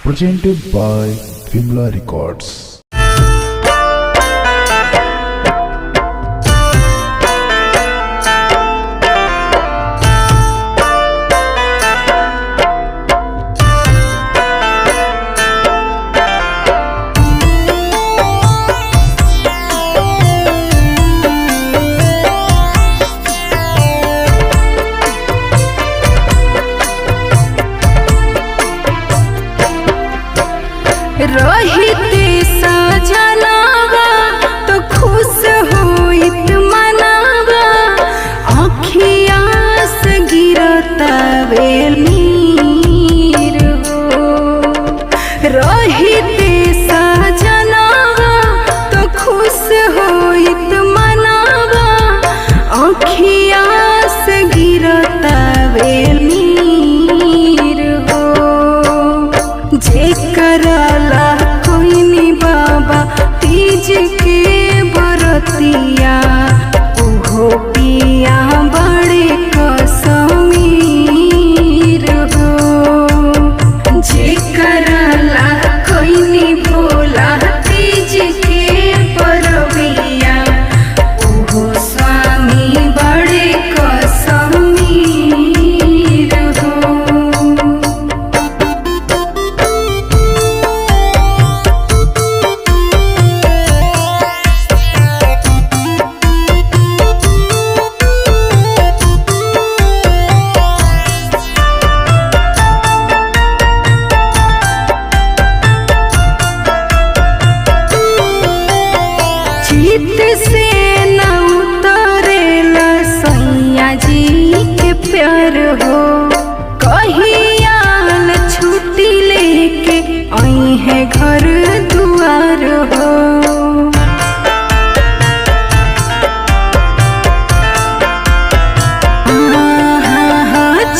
presented by Vimla Records. रहिते सजनावा तो खुश होइत मनावा, आँखिया से गिरतावे नीर हो। रहिते सजनावा तो खुश होइत मनावा, आँखिया से गिरतावे नीर हो। जेकरा बाबा तीज के बरतिया उहो पिया बड़े कसमीर हो। जेकरा ला कोइनी भोला तीज के परबिया उहो स्वामी बड़े कसमीर हो। चित से न उतरेला सैया जी के प्यार हो। कहियाल छुट्टी लेके आई है घर दुआर हो।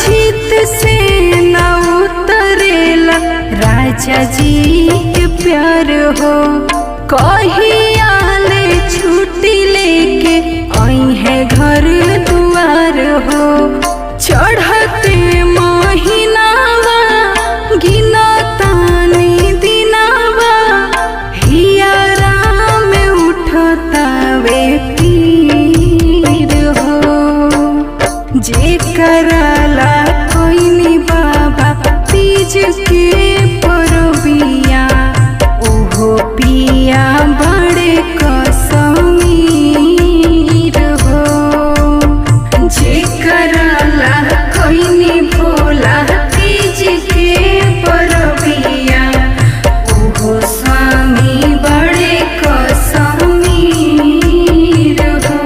चित से न उतरेला राजा जी के प्यार हो। कहियाल छुट्टी लेके आई है घर दुआर हो। चढ़ते महीनावा गिनतानी दिनावा, हियारा में उठतावे पीर हो। जेकरा ला कोइनी बाबा तीज के परबिया उहो पिया बड़े कसमीर हो। जेकरा ला कोइनी भोला तीज के परबिया उहो स्वामी बड़े कसमीर हो।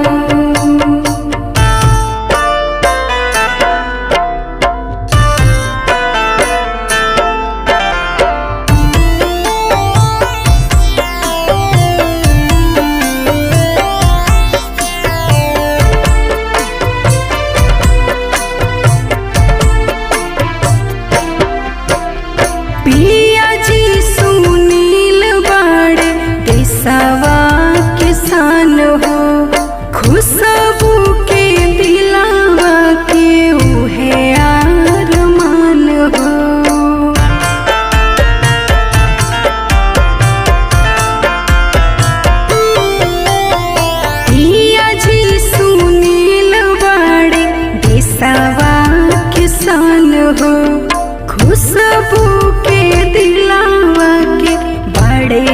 पिया जी सुनील बाड़े देशवा किसान हो। खुशबू के दिलावा के उहे आरमान हो। पिया जी सुनील बाड़े देशवा किसान हो। खुशबू के दिलावा के बड़े